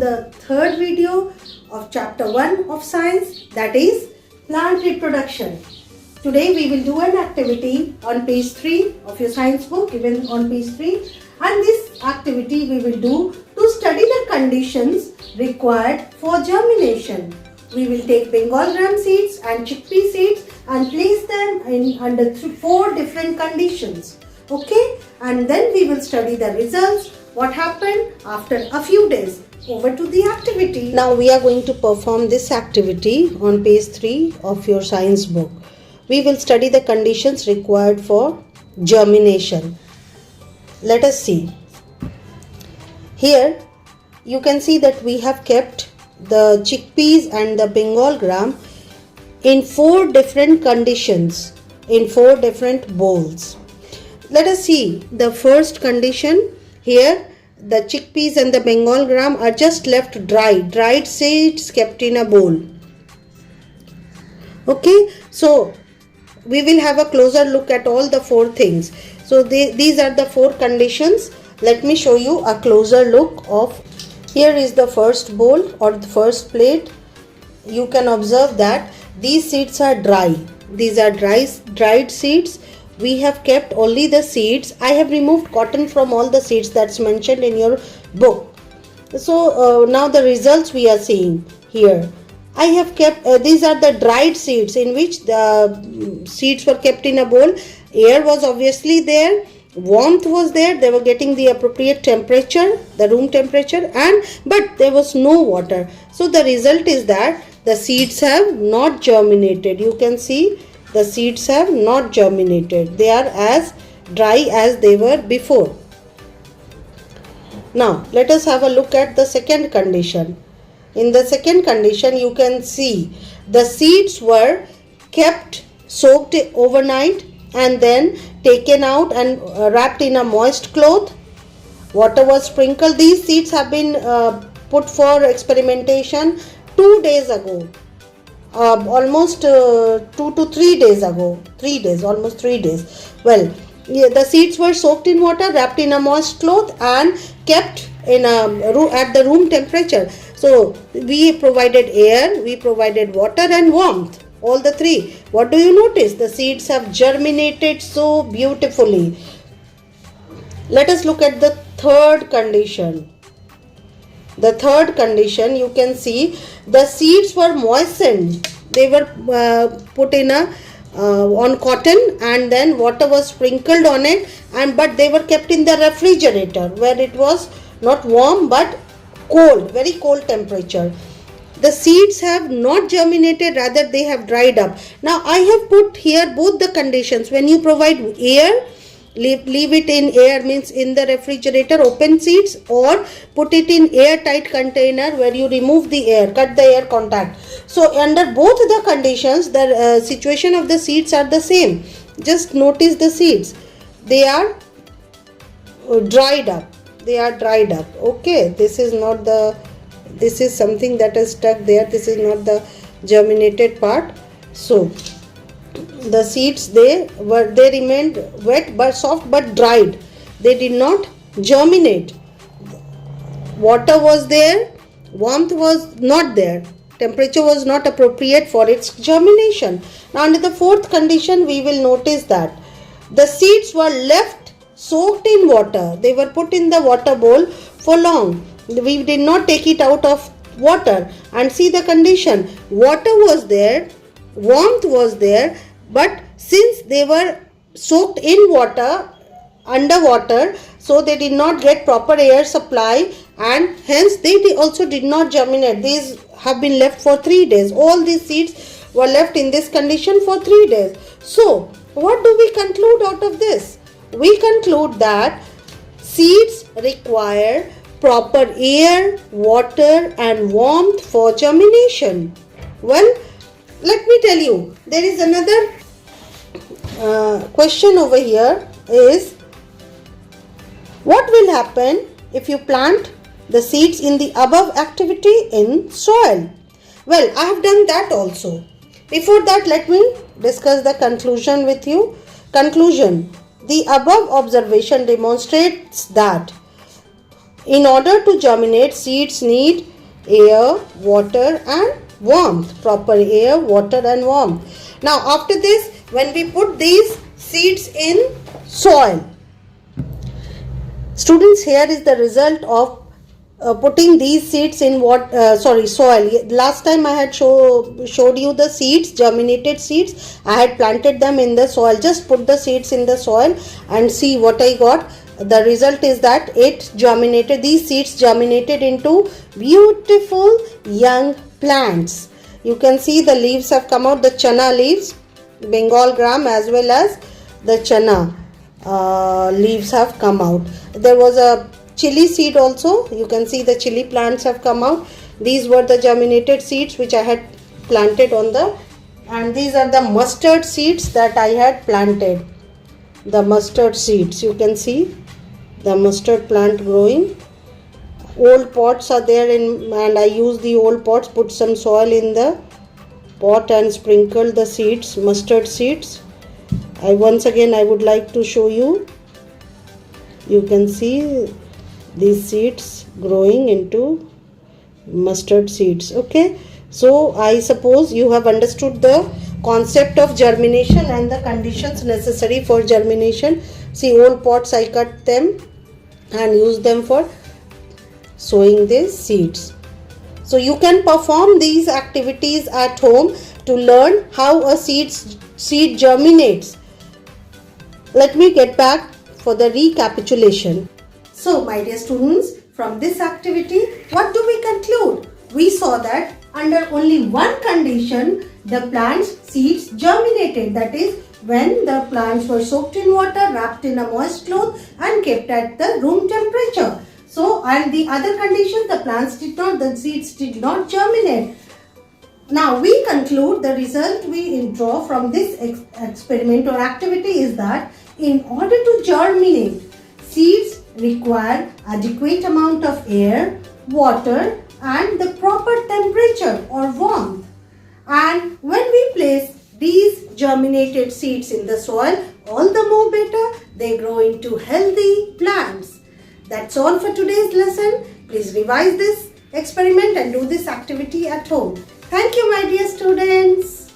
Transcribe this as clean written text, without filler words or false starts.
the third video of chapter 1 of science, that is plant reproduction. Today we will do an activity on page 3 of your science book, given on page 3, and this activity we will do to study the conditions required for germination. We will take Bengal gram seeds and chickpea seeds and place them in under 4 different conditions. Okay, and then we will study the results, what happened after a few days. Over to the activity. Now we are going to perform this activity on page 3 of your science book. We will study the conditions required for germination. Let us see. Here you can see that we have kept the chickpeas and the Bengal gram in 4 different conditions, in 4 different bowls. Let us see the first condition. Here the chickpeas and the Bengal gram are just left dried seeds kept in a bowl. Okay, so we will have a closer look at all the 4 things. So these are the 4 conditions. Let me show you a closer look of. Here is the first bowl or the first plate. You can observe that these seeds are dry. These are dried seeds. We have kept only the seeds. I have removed cotton from all the seeds that's mentioned in your book. So now the results we are seeing here. I have kept, these are the dried seeds in which the seeds were kept in a bowl. Air was obviously there. Warmth was there. They were getting the appropriate temperature, the room temperature, but there was no water. So the result is that the seeds have not germinated. You can see the seeds have not germinated. They are as dry as they were before. Now let us have a look at the second condition. In the second condition, you can see the seeds were kept soaked overnight and then taken out and wrapped in a moist cloth. Water was sprinkled. These seeds have been put for experimentation 2 days ago. Almost 2 to 3 days ago. 3 days, almost 3 days. Well, the seeds were soaked in water, wrapped in a moist cloth and kept in at the room temperature. So we provided air, we provided water and warmth, all the 3. What do you notice? The seeds have germinated so beautifully. Let us look at the third condition. The third condition, you can see the seeds were moistened. They were put in on cotton and then water was sprinkled on it, but they were kept in the refrigerator where it was not warm but cold, very cold temperature. The seeds have not germinated, rather they have dried up. Now I have put here both the conditions. When you provide air, leave it in air, means in the refrigerator, open seeds, or put it in airtight container where you remove the air, cut the air contact. So under both the conditions, the situation of the seeds are the same. Just notice the seeds. They are dried up. They are dried up. Okay, this is something that is stuck there. This is not the germinated part. So the seeds, they remained wet but soft but dried. They did not germinate. Water was there, warmth was not there, temperature was not appropriate for its germination. Now under the fourth condition, we will notice that the seeds were left soaked in water. They were put in the water bowl for long. We did not take it out of water, and see the condition. Water was there, warmth was there, but since they were soaked in water, underwater, so they did not get proper air supply and hence they also did not germinate. These have been left for 3 days. All these seeds were left in this condition for 3 days. So what do we conclude out of this? We conclude that seeds require proper air, water and warmth for germination. Well, let me tell you, there is another question over here is, what will happen if you plant the seeds in the above activity in soil? Well, I have done that also. Before that, let me discuss the conclusion with you. Conclusion. The above observation demonstrates that In order to germinate, seeds need air, water and warmth. Proper air, water and warmth. Now after this, when we put these seeds in soil, students, here is the result of putting these seeds in soil. Last time I had showed you the seeds, germinated seeds. I had planted them in the soil. Just put the seeds in the soil and see what I got. The result is that these seeds germinated into beautiful young plants. You can see the leaves have come out, the chana leaves, Bengal gram as well as the chana leaves have come out. There was a chili seed also. You can see the chili plants have come out. These were the germinated seeds which I had planted and these are the mustard seeds that I had planted. The mustard seeds, you can see the mustard plant growing. Old pots are there and I use the old pots, put some soil in the pot and sprinkle the seeds, mustard seeds. Once again I would like to show you. You can see these seeds growing into mustard seeds. Okay, so I suppose you have understood the concept of germination and the conditions necessary for germination. See, old pots I cut them and use them for sowing these seeds. So you can perform these activities at home to learn how a seed germinates. Let me get back for the recapitulation. So my dear students, from this activity, what do we conclude? We saw that under only one condition, the plant's seeds germinated. That is, when the plants were soaked in water, wrapped in a moist cloth and kept at the room temperature. So, and the other conditions, the seeds did not germinate. Now we conclude the result we draw from this experiment or activity is that in order to germinate, seeds require adequate amount of air, water and the proper temperature or warmth. And when we place these germinated seeds in the soil, all the more better, they grow into healthy plants. That's all for today's lesson. Please revise this experiment and do this activity at home. Thank you, my dear students.